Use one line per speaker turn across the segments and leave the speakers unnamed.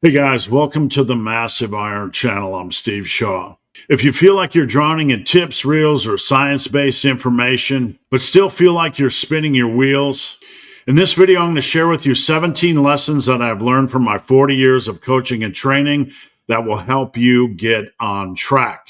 Hey guys, welcome to the Massive Iron Channel. I'm Steve Shaw. If you feel like you're drowning in tips, reels, or science-based information, but still feel like you're spinning your wheels, in this video I'm going to share with you 17 lessons that I've learned from my 40 years of coaching and training that will help you get on track.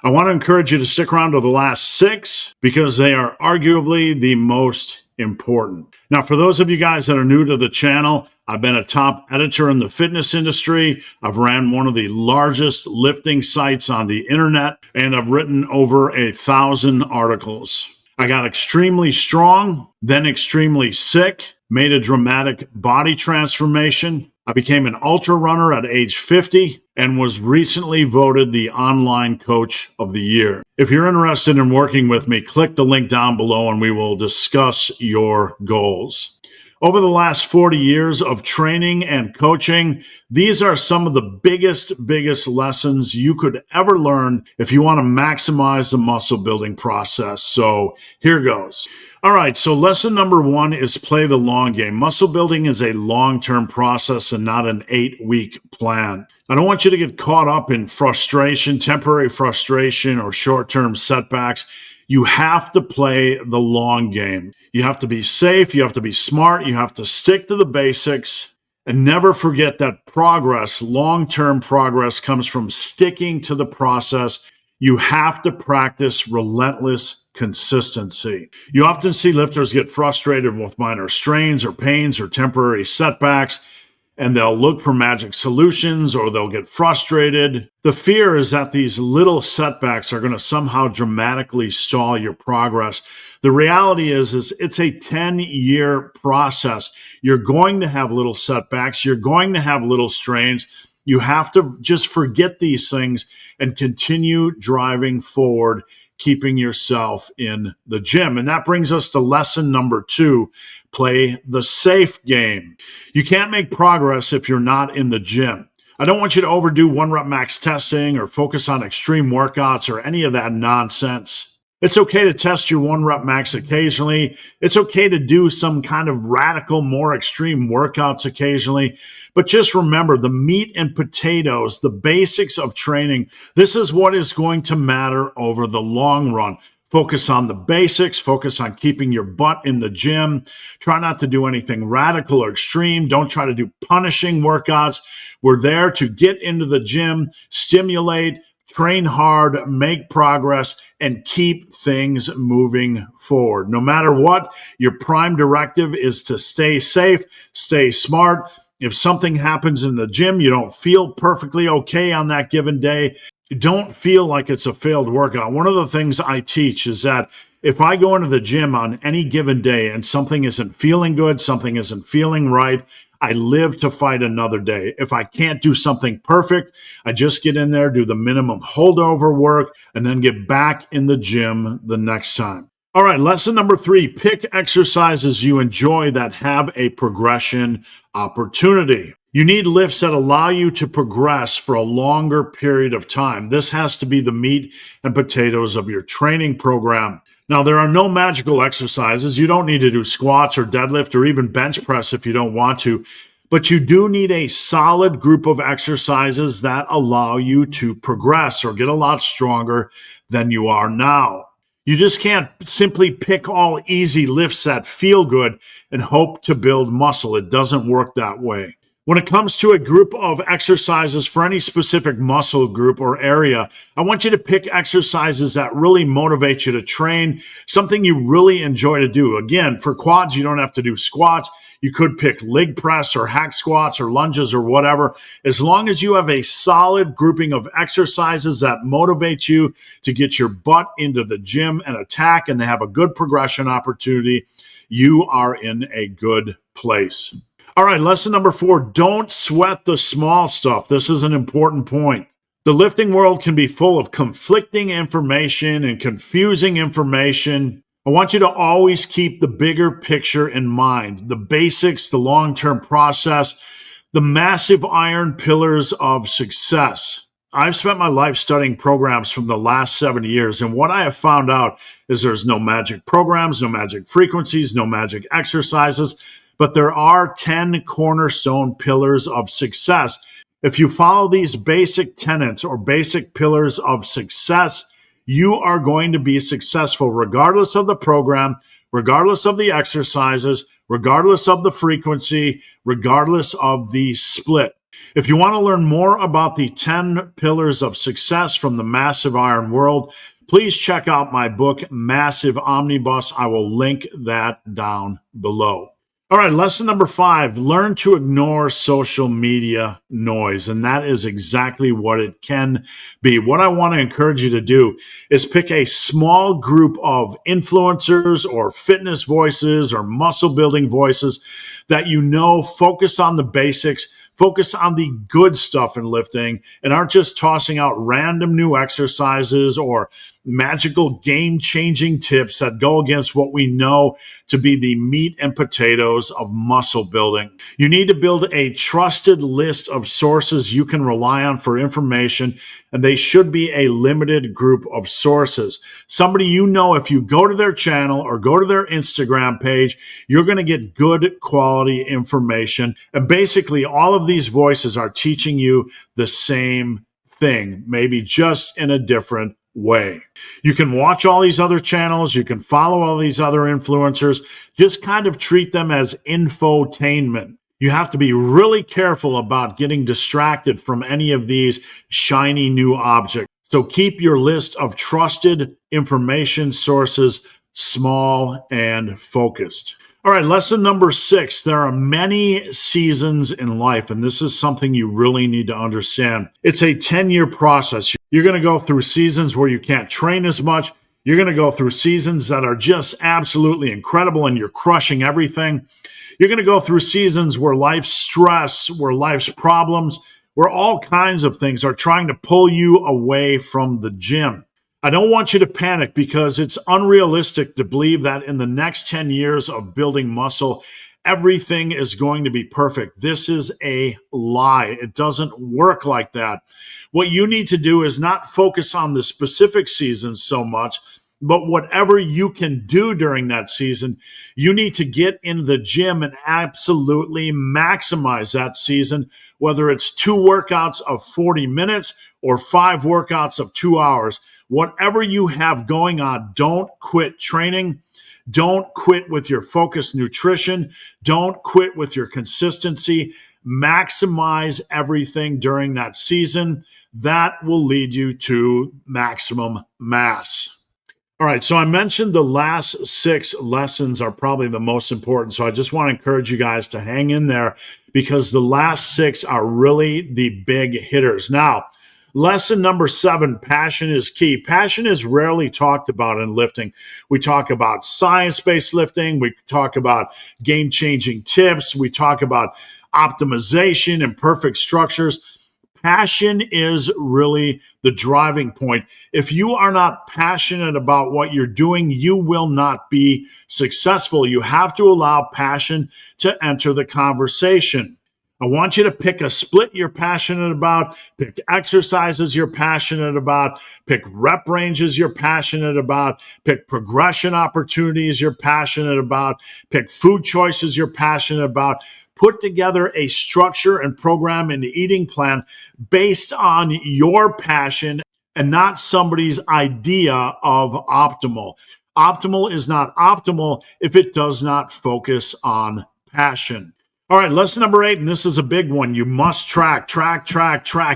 I want to encourage you to stick around to the last 6 because they are arguably the most important. Now, for those of you guys that are new to the channel, I've been a top editor in the fitness industry. I've ran one of the largest lifting sites on the internet, and I've written over 1,000 articles. I got extremely strong, then extremely sick, made a dramatic body transformation. I became an ultra runner at age 50 and was recently voted the online coach of the year. If you're interested in working with me, click the link down below and we will discuss your goals. Over the last 40 years of training and coaching, these are some of the biggest lessons you could ever learn if you want to maximize the muscle building process. So here goes. All right, so lesson number 1 is play the long game. Muscle building is a long-term process and not an 8-week plan. I don't want you to get caught up in frustration, temporary frustration, or short-term setbacks. You have to play the long game. You have to be safe. You have to be smart. You have to stick to the basics and never forget that progress, long-term progress, comes from sticking to the process. You have to practice relentless consistency. You often see lifters get frustrated with minor strains or pains or temporary setbacks, and they'll look for magic solutions or they'll get frustrated. The fear is that these little setbacks are going to somehow dramatically stall your progress. The reality is it's a 10-year process. You're going to have little setbacks. You're going to have little strains. You have to just forget these things and continue driving forward, keeping yourself in the gym. And that brings us to lesson number 2, play the safe game. You can't make progress if you're not in the gym. I don't want you to overdo 1-rep max testing or focus on extreme workouts or any of that nonsense. It's okay to test your 1-rep max occasionally. It's okay to do some kind of radical, more extreme workouts occasionally. But just remember, the meat and potatoes, the basics of training, this is what is going to matter over the long run. Focus on the basics. Focus on keeping your butt in the gym. Try not to do anything radical or extreme. Don't try to do punishing workouts. We're there to get into the gym, stimulate, train hard, make progress, and keep things moving forward. No matter what, your prime directive is to stay safe, stay smart. If something happens in the gym, you don't feel perfectly okay on that given day, don't feel like it's a failed workout. One of the things I teach is that if I go into the gym on any given day and something isn't feeling good, something isn't feeling right, I live to fight another day. If I can't do something perfect, I just get in there, do the minimum holdover work, and then get back in the gym the next time. All right, lesson number 3, pick exercises you enjoy that have a progression opportunity. You need lifts that allow you to progress for a longer period of time. This has to be the meat and potatoes of your training program. Now, there are no magical exercises. You don't need to do squats or deadlift or even bench press if you don't want to, but you do need a solid group of exercises that allow you to progress or get a lot stronger than you are now. You just can't simply pick all easy lifts that feel good and hope to build muscle. It doesn't work that way. When it comes to a group of exercises for any specific muscle group or area, I want you to pick exercises that really motivate you to train, something you really enjoy to do. Again, for quads, you don't have to do squats. You could pick leg press or hack squats or lunges or whatever. As long as you have a solid grouping of exercises that motivate you to get your butt into the gym and attack, and they have a good progression opportunity, you are in a good place. All right, lesson number 4, don't sweat the small stuff. This is an important point. The lifting world can be full of conflicting information and confusing information. I want you to always keep the bigger picture in mind, the basics, the long-term process, the massive iron pillars of success. I've spent my life studying programs from the last 7 years, and what I have found out is there's no magic programs, no magic frequencies, no magic exercises, but there are 10 cornerstone pillars of success. If you follow these basic tenets or basic pillars of success, you are going to be successful regardless of the program, regardless of the exercises, regardless of the frequency, regardless of the split. If you want to learn more about the 10 pillars of success from the Massive Iron World, please check out my book, Massive Omnibus. I will link that down below. All right, lesson number 5, learn to ignore social media noise. And that is exactly what it can be. What I want to encourage you to do is pick a small group of influencers or fitness voices or muscle building voices that you know focus on the basics, focus on the good stuff in lifting, and aren't just tossing out random new exercises or magical game-changing tips that go against what we know to be the meat and potatoes of muscle building. You need to build a trusted list of sources you can rely on for information, and they should be a limited group of sources. Somebody you know, if you go to their channel or go to their Instagram page, you're going to get good quality information. And basically, all of these voices are teaching you the same thing, maybe just in a different way. You can watch all these other channels. You can follow all these other influencers. Just kind of treat them as infotainment. You have to be really careful about getting distracted from any of these shiny new objects. So keep your list of trusted information sources small and focused. All right, lesson number 6. There are many seasons in life, and this is something you really need to understand. It's a 10-year process. You're going to go through seasons where you can't train as much. You're going to go through seasons that are just absolutely incredible and you're crushing everything. You're going to go through seasons where life's stress, where life's problems, where all kinds of things are trying to pull you away from the gym. I don't want you to panic because it's unrealistic to believe that in the next 10 years of building muscle, everything is going to be perfect. This is a lie. It doesn't work like that. What you need to do is not focus on the specific seasons so much, but whatever you can do during that season, you need to get in the gym and absolutely maximize that season, whether it's 2 workouts of 40 minutes or 5 workouts of 2 hours. Whatever you have going on, don't quit training. Don't quit with your focused nutrition. Don't quit with your consistency. Maximize everything during that season. That will lead you to maximum mass. All right, so I mentioned the last 6 lessons are probably the most important. So I just want to encourage you guys to hang in there because the last 6 are really the big hitters. Now, lesson number 7, passion is key. Passion is rarely talked about in lifting. We talk about science-based lifting. We talk about game-changing tips. We talk about optimization and perfect structures. Passion is really the driving point. If you are not passionate about what you're doing, you will not be successful. You have to allow passion to enter the conversation. I want you to pick a split you're passionate about, pick exercises you're passionate about, pick rep ranges you're passionate about, pick progression opportunities you're passionate about, pick food choices you're passionate about. Put together a structure and program and eating plan based on your passion and not somebody's idea of optimal. Optimal is not optimal if it does not focus on passion. All right, lesson number 8, and this is a big one. You must track.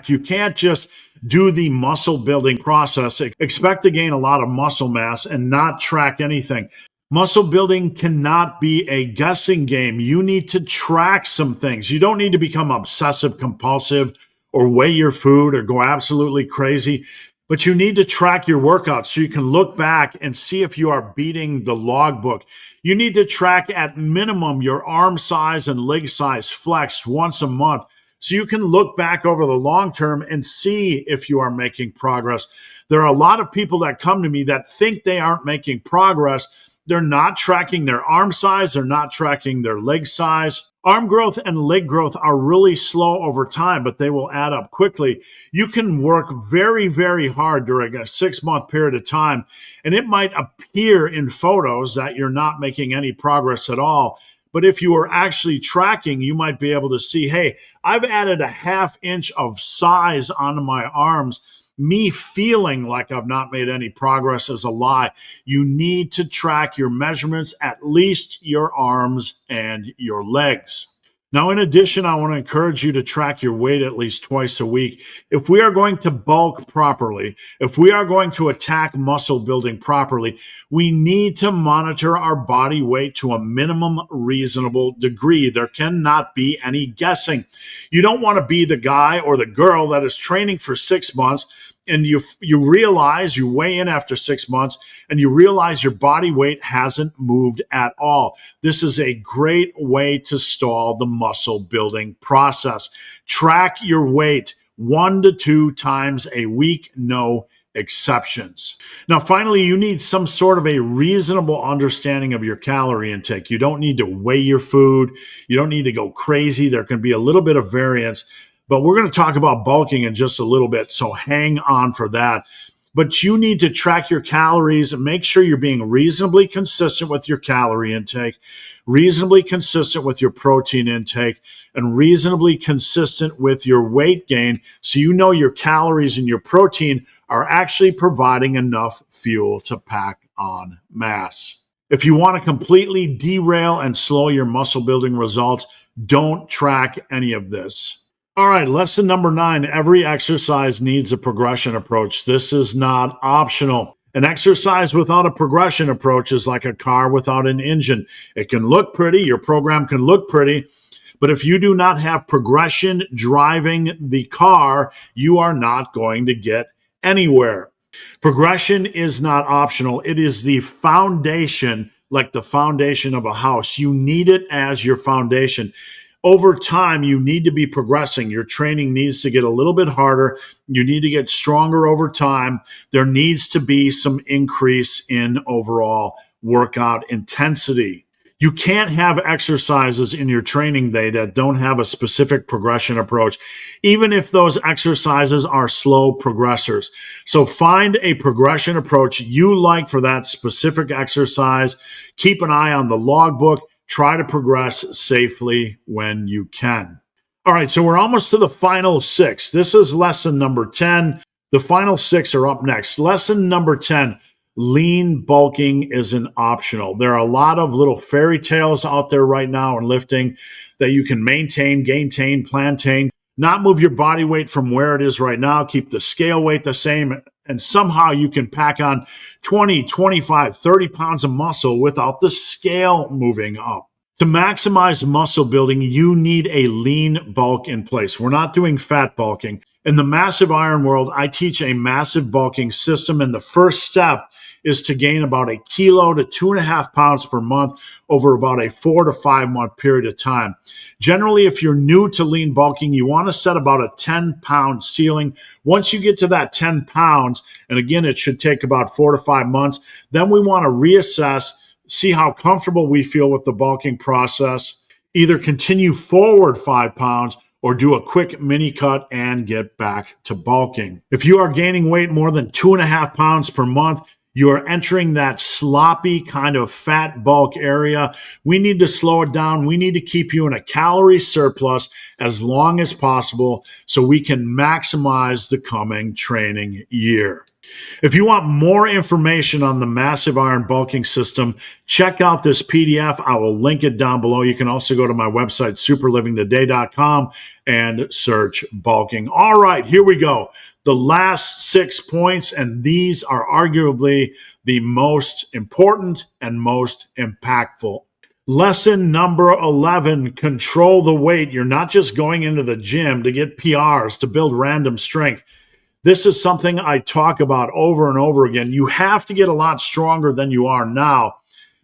You can't just do the muscle building process, expect to gain a lot of muscle mass and not track anything. Muscle building cannot be a guessing game. You need to track some things. You don't need to become obsessive compulsive or weigh your food or go absolutely crazy. But you need to track your workouts so you can look back and see if you are beating the logbook. You need to track at minimum your arm size and leg size flexed once a month so you can look back over the long term and see if you are making progress. There are a lot of people that come to me that think they aren't making progress. They're not tracking their arm size. They're not tracking their leg size. Arm growth and leg growth are really slow over time, but they will add up quickly. You can work very, very hard during a 6-month period of time, and it might appear in photos that you're not making any progress at all. But if you are actually tracking, you might be able to see, hey, I've added a ½ inch of size onto my arms. Me feeling like I've not made any progress is a lie. You need to track your measurements, at least your arms and your legs. Now, in addition, I want to encourage you to track your weight at least twice a week. If we are going to bulk properly, if we are going to attack muscle building properly, we need to monitor our body weight to a minimum reasonable degree. There cannot be any guessing. You don't want to be the guy or the girl that is training for 6 months and you realize, you weigh in after 6 months and you realize your body weight hasn't moved at all. This is a great way to stall the muscle building process. Track your weight 1 to 2 times a week, no exceptions. Now, finally, you need some sort of a reasonable understanding of your calorie intake. You don't need to weigh your food. You don't need to go crazy. There can be a little bit of variance, but we're going to talk about bulking in just a little bit, so hang on for that. But you need to track your calories and make sure you're being reasonably consistent with your calorie intake, reasonably consistent with your protein intake, and reasonably consistent with your weight gain, so you know your calories and your protein are actually providing enough fuel to pack on mass. If you want to completely derail and slow your muscle building results, don't track any of this. All right, lesson number 9, every exercise needs a progression approach. This is not optional. An exercise without a progression approach is like a car without an engine. It can look pretty, your program can look pretty, but if you do not have progression driving the car, you are not going to get anywhere. Progression is not optional. It is the foundation, like the foundation of a house. You need it as your foundation. Over time, you need to be progressing. Your training needs to get a little bit harder. You need to get stronger over time. There needs to be some increase in overall workout intensity. You can't have exercises in your training day that don't have a specific progression approach, even if those exercises are slow progressors. So find a progression approach you like for that specific exercise. Keep an eye on the logbook. Try to progress safely when you can. All right, so we're almost to the final 6. This is lesson number 10. The final 6 are up next. Lesson number 10, lean bulking isn't optional. There are a lot of little fairy tales out there right now in lifting that you can maintain, gaintain, plantain, not move your body weight from where it is right now, keep the scale weight the same, and somehow you can pack on 20, 25, 30 pounds of muscle without the scale moving up. To maximize muscle building, you need a lean bulk in place. We're not doing fat bulking. In the massive iron world, I teach a massive bulking system, and the first step is to gain about 1 kilo to 2.5 pounds per month over about a 4 to 5 month period of time. Generally, if you're new to lean bulking, you want to set about a 10-pound ceiling. Once you get to that 10 pounds, and again, it should take about 4 to 5 months, then we want to reassess, see how comfortable we feel with the bulking process, either continue forward 5 pounds or do a quick mini cut and get back to bulking. If you are gaining weight more than 2.5 pounds per month, you are entering that sloppy kind of fat bulk area. We need to slow it down. We need to keep you in a calorie surplus as long as possible so we can maximize the coming training year. If you want more information on the massive iron bulking system, check out this PDF. I will link it down below. You can also go to my website, superlivingtoday.com, and search bulking. All right, here we go. The last 6 points, and these are arguably the most important and most impactful. Lesson number 11, control the weight. You're not just going into the gym to get PRs, to build random strength. This is something I talk about over and over again. You have to get a lot stronger than you are now,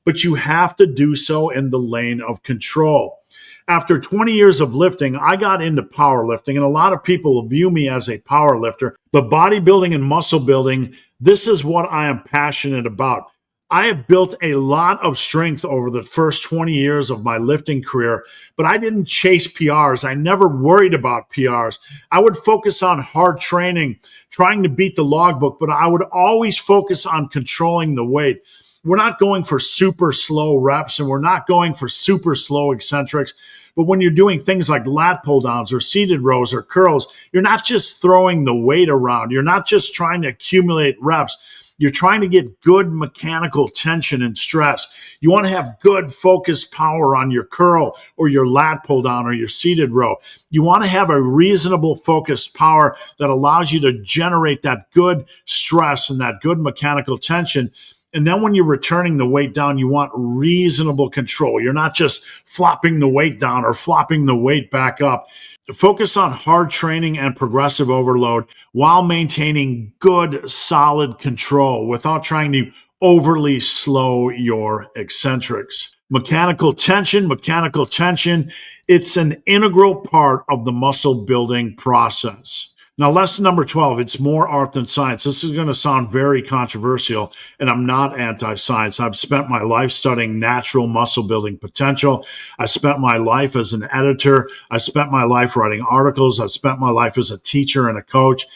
but you have to do so in the lane of control. After 20 years of lifting, I got into powerlifting, and a lot of people view me as a power lifter. But bodybuilding and muscle building, this is what I am passionate about. I have built a lot of strength over the first 20 years of my lifting career, but I didn't chase PRs. I never worried about PRs. I would focus on hard training, trying to beat the logbook, but I would always focus on controlling the weight. We're not going for super slow reps and we're not going for super slow eccentrics. But when you're doing things like lat pull downs or seated rows or curls, you're not just throwing the weight around. You're not just trying to accumulate reps. You're trying to get good mechanical tension and stress. You want to have good focused power on your curl or your lat pull down or your seated row. You want to have a reasonable focused power that allows you to generate that good stress and that good mechanical tension. And then when you're returning the weight down, you want reasonable control. You're not just flopping the weight down or flopping the weight back up. Focus on hard training and progressive overload while maintaining good, solid control without trying to overly slow your eccentrics. Mechanical tension, it's an integral part of the muscle building process. Now, lesson number 12, it's more art than science. This is going to sound very controversial, and I'm not anti-science. I've spent my life studying natural muscle building potential. I spent my life as an editor. I spent my life writing articles. I've spent my life as a teacher and a coach.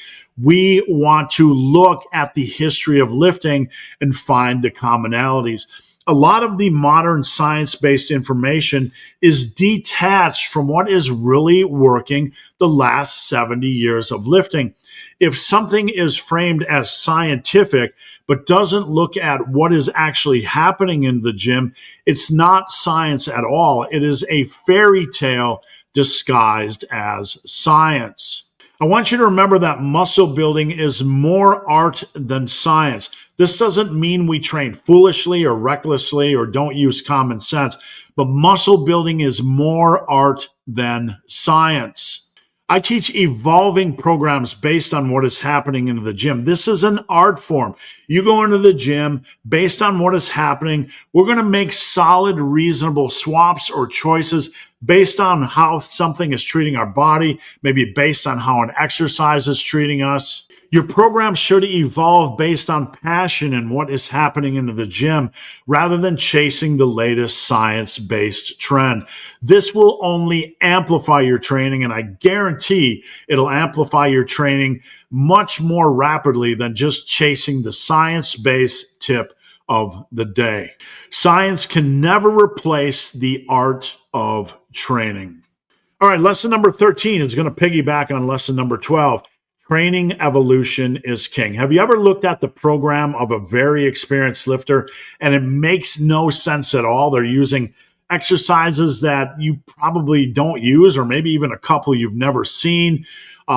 We want to look at the history of lifting and find the commonalities. A lot of the modern science-based information is detached from what is really working the last 70 years of lifting. If something is framed as scientific but doesn't look at what is actually happening in the gym, it's not science at all. It is a fairy tale disguised as science. I want you to remember that muscle building is more art than science. This doesn't mean we train foolishly or recklessly or don't use common sense, but muscle building is more art than science. I teach evolving programs based on what is happening in the gym. This is an art form. You go into the gym based on what is happening. We're going to make solid, reasonable swaps or choices based on how something is treating our body, maybe based on how an exercise is treating us. Your program should evolve based on passion and what is happening in the gym rather than chasing the latest science-based trend. This will only amplify your training, and I guarantee it'll amplify your training much more rapidly than just chasing the science-based tip of the day. Science can never replace the art of training. All right, lesson number 13 is going to piggyback on lesson number 12. Training evolution is king. Have you ever looked at the program of a very experienced lifter and it makes no sense at all? They're using exercises that you probably don't use, or maybe even a couple you've never seen.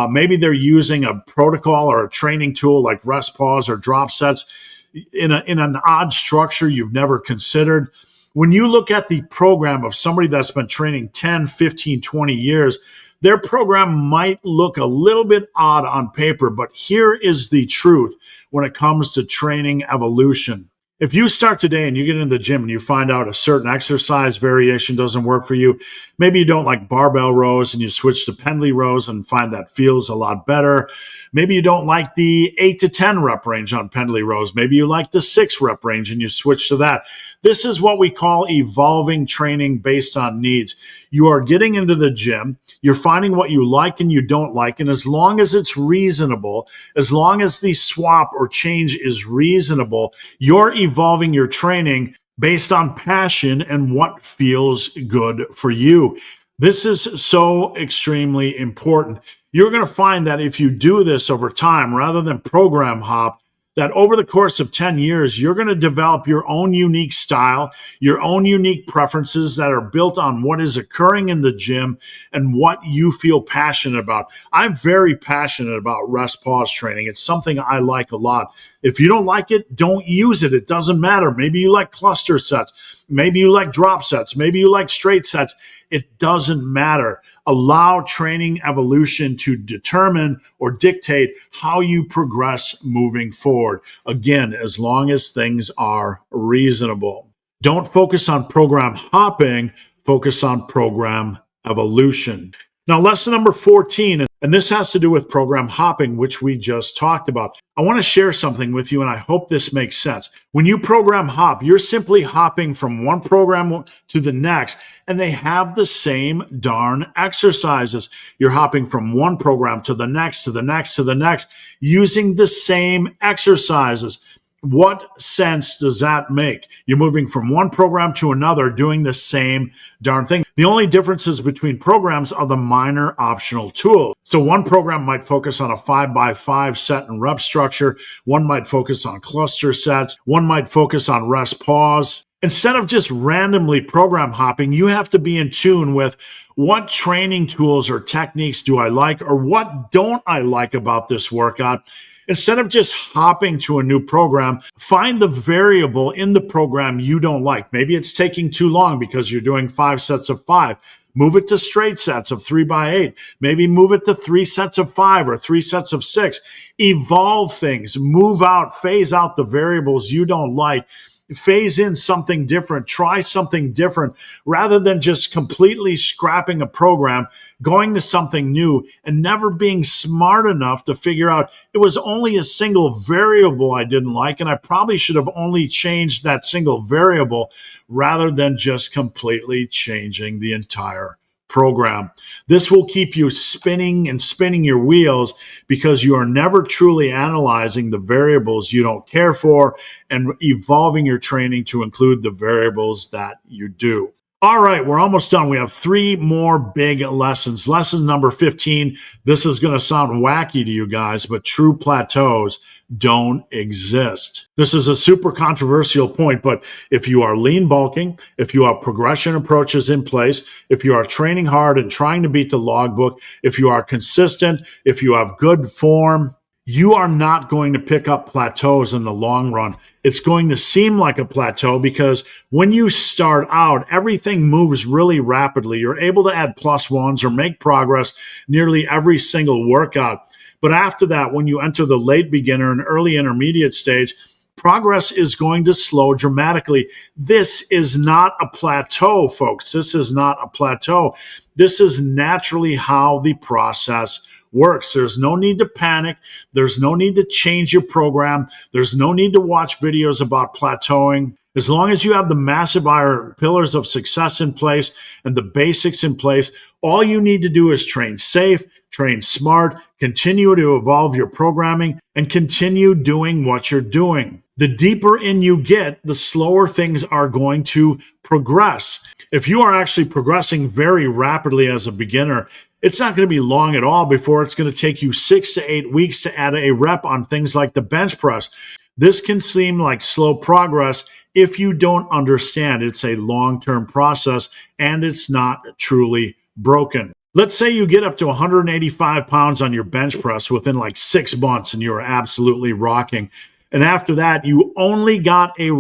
Maybe they're using a protocol or a training tool like rest pause or drop sets in an odd structure you've never considered. When you look at the program of somebody that's been training 10, 15, 20 years, their program might look a little bit odd on paper, but here is the truth when it comes to training evolution. If you start today and you get into the gym and you find out a certain exercise variation doesn't work for you, maybe you don't like barbell rows and you switch to pendlay rows and find that feels a lot better. Maybe you don't like the 8 to 10 rep range on pendlay rows. Maybe you like the 6 rep range and you switch to that. This is what we call evolving training based on needs. You are getting into the gym, you're finding what you like and you don't like, and as long as it's reasonable, as long as the swap or change is reasonable, you're evolving your training based on passion and what feels good for you. This is so extremely important. You're going to find that if you do this over time, rather than program hop, that over the course of 10 years, you're going to develop your own unique style, your own unique preferences that are built on what is occurring in the gym and what you feel passionate about. I'm very passionate about rest pause training. It's something I like a lot. If you don't like it, don't use it. It doesn't matter. Maybe you like cluster sets. Maybe you like drop sets. Maybe you like straight sets. It doesn't matter. Allow training evolution to determine or dictate how you progress moving forward. Again, as long as things are reasonable. Don't focus on program hopping, focus on program evolution. Now, lesson number 14, And this has to do with program hopping, which we just talked about. I want to share something with you, and I hope this makes sense. When you program hop, you're simply hopping from one program to the next, and they have the same darn exercises. You're hopping from one program to the next, to the next, to the next, using the same exercises. What sense does that make? You're moving from one program to another, doing the same darn thing. The only differences between programs are the minor optional tools. So one program might focus on a 5x5 set and rep structure. One might focus on cluster sets. One might focus on rest pause. Instead of just randomly program hopping, you have to be in tune with what training tools or techniques do I like, or what don't I like about this workout. Instead of just hopping to a new program, find the variable in the program you don't like. Maybe it's taking too long because you're doing 5 sets of 5. Move it to straight sets of 3x8. Maybe move it to 3 sets of 5 or 3 sets of 6. Evolve things, move out, phase out the variables you don't like. Phase in something different, try something different, rather than just completely scrapping a program, going to something new, and never being smart enough to figure out it was only a single variable I didn't like, and I probably should have only changed that single variable rather than just completely changing the entire program. This will keep you spinning and spinning your wheels because you are never truly analyzing the variables you don't care for and evolving your training to include the variables that you do. All right, we're almost done. We have 3 more big lessons. Lesson number 15. This is going to sound wacky to you guys, but true plateaus don't exist. This is a super controversial point, but if you are lean bulking, if you have progression approaches in place, if you are training hard and trying to beat the logbook, if you are consistent, if you have good form, you are not going to pick up plateaus in the long run. It's going to seem like a plateau because when you start out, everything moves really rapidly. You're able to add +1s or make progress nearly every single workout. But after that, when you enter the late beginner and early intermediate stage, progress is going to slow dramatically. This is not a plateau, folks. This is not a plateau. This is naturally how the process works. There's no need to panic. There's no need to change your program. There's no need to watch videos about plateauing. As long as you have the massive iron pillars of success in place and the basics in place, all you need to do is train safe, train smart, continue to evolve your programming, and continue doing what you're doing. The deeper in you get, the slower things are going to progress. If you are actually progressing very rapidly as a beginner, it's not going to be long at all before it's going to take you 6 to 8 weeks to add a rep on things like the bench press. This can seem like slow progress if you don't understand it's a long-term process and it's not truly broken. Let's say you get up to 185 pounds on your bench press within like 6 months and you're absolutely rocking. And after that, you only got a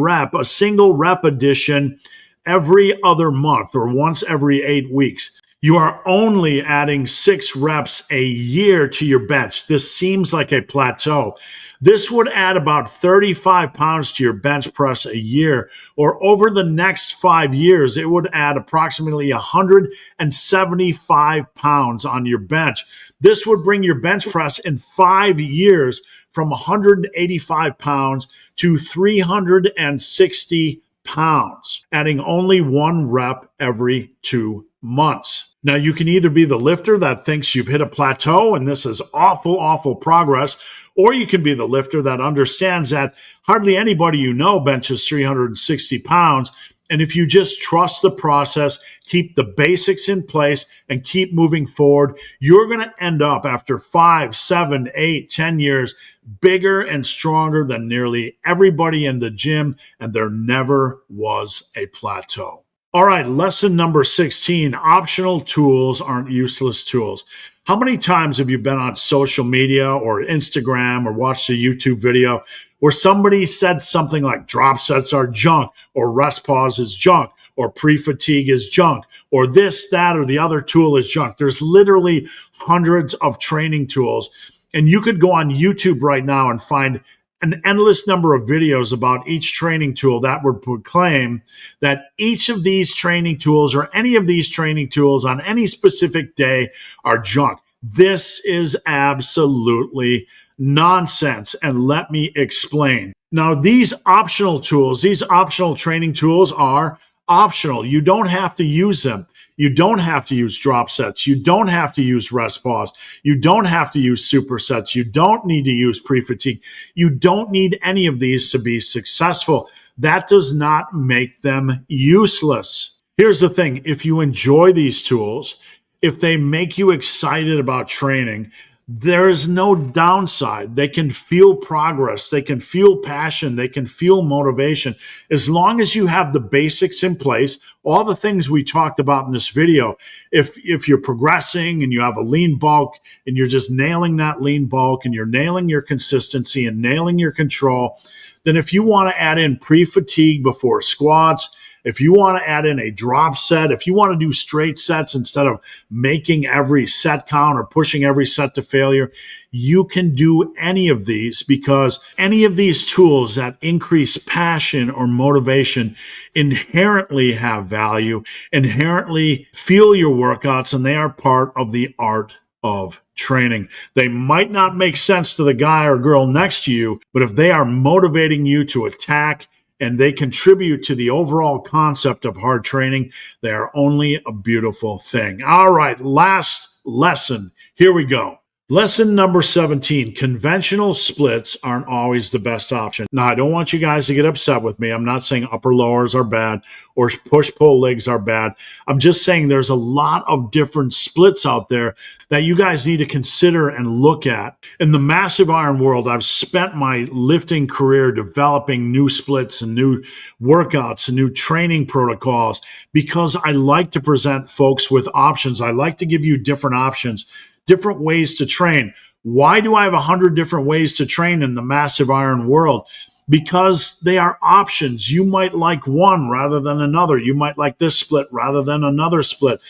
single rep addition every other month or once every 8 weeks. You are only adding 6 reps a year to your bench. This seems like a plateau. This would add about 35 pounds to your bench press a year, or over the next 5 years, it would add approximately 175 pounds on your bench. This would bring your bench press in 5 years from 185 pounds to 360 pounds, adding only 1 rep every 2 months. Now, you can either be the lifter that thinks you've hit a plateau and this is awful progress, or you can be the lifter that understands that hardly anybody you know benches 360 pounds. And if you just trust the process, keep the basics in place, and keep moving forward, you're going to end up after 5, 7, 8, 10 years bigger and stronger than nearly everybody in the gym, and there never was a plateau. All right, lesson number 16, optional tools aren't useless tools. How many times have you been on social media or Instagram or watched a YouTube video where somebody said something like drop sets are junk, or rest pause is junk, or pre-fatigue is junk, or this, that, or the other tool is junk? There's literally hundreds of training tools. And you could go on YouTube right now and find an endless number of videos about each training tool that would proclaim that each of these training tools or any of these training tools on any specific day are junk. This is absolutely nonsense. And let me explain. Now, these optional tools, these optional training tools are optional. You don't have to use them. You don't have to use drop sets. You don't have to use rest pause. You don't have to use supersets. You don't need to use pre-fatigue. You don't need any of these to be successful. That does not make them useless. Here's the thing. If you enjoy these tools, if they make you excited about training, there is no downside. They can feel progress. They can feel passion. They can feel motivation. As long as you have the basics in place, all the things we talked about in this video, if you're progressing and you have a lean bulk and you're just nailing that lean bulk and you're nailing your consistency and nailing your control, then if you want to add in pre-fatigue before squats, if you want to add in a drop set, if you want to do straight sets instead of making every set count or pushing every set to failure, you can do any of these, because any of these tools that increase passion or motivation inherently have value, inherently feel your workouts, and they are part of the art of training. They might not make sense to the guy or girl next to you, but if they are motivating you to attack and they contribute to the overall concept of hard training, they are only a beautiful thing. All right, last lesson. Here we go. Lesson number 17, conventional splits aren't always the best option. Now, I don't want you guys to get upset with me. I'm not saying upper lowers are bad or push-pull legs are bad. I'm just saying there's a lot of different splits out there that you guys need to consider and look at. In the massive iron world, I've spent my lifting career developing new splits and new workouts and new training protocols because I like to present folks with options. I like to give you different options, different ways to train. Why do I have 100 different ways to train in the massive iron world? Because they are options. You might like one rather than another. You might like this split rather than another split.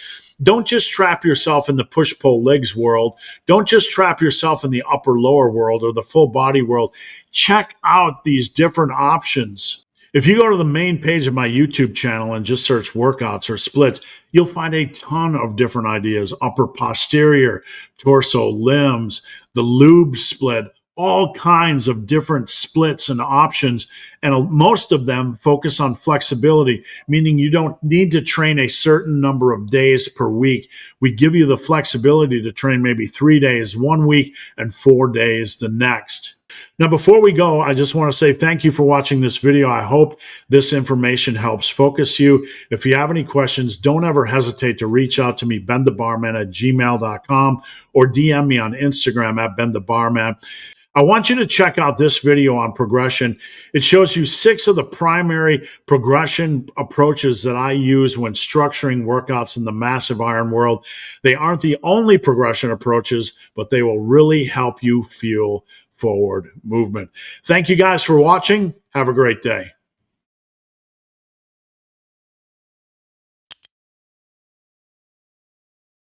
Don't just trap yourself in the push-pull legs world. Don't just trap yourself in the upper-lower world or the full body world. Check out these different options. If you go to the main page of my YouTube channel and just search workouts or splits, you'll find a ton of different ideas: upper posterior, torso, limbs, the lube split, all kinds of different splits and options. And most of them focus on flexibility, meaning you don't need to train a certain number of days per week. We give you the flexibility to train maybe 3 days 1 week and 4 days the next. Now, before we go, I just want to say thank you for watching this video. I hope this information helps focus you. If you have any questions, don't ever hesitate to reach out to me, benthebarman@gmail.com, or DM me on Instagram @benthebarman. I want you to check out this video on progression. It shows you 6 of the primary progression approaches that I use when structuring workouts in the massive iron world. They aren't the only progression approaches, but they will really help you feel forward movement. Thank you guys for watching. Have a great day.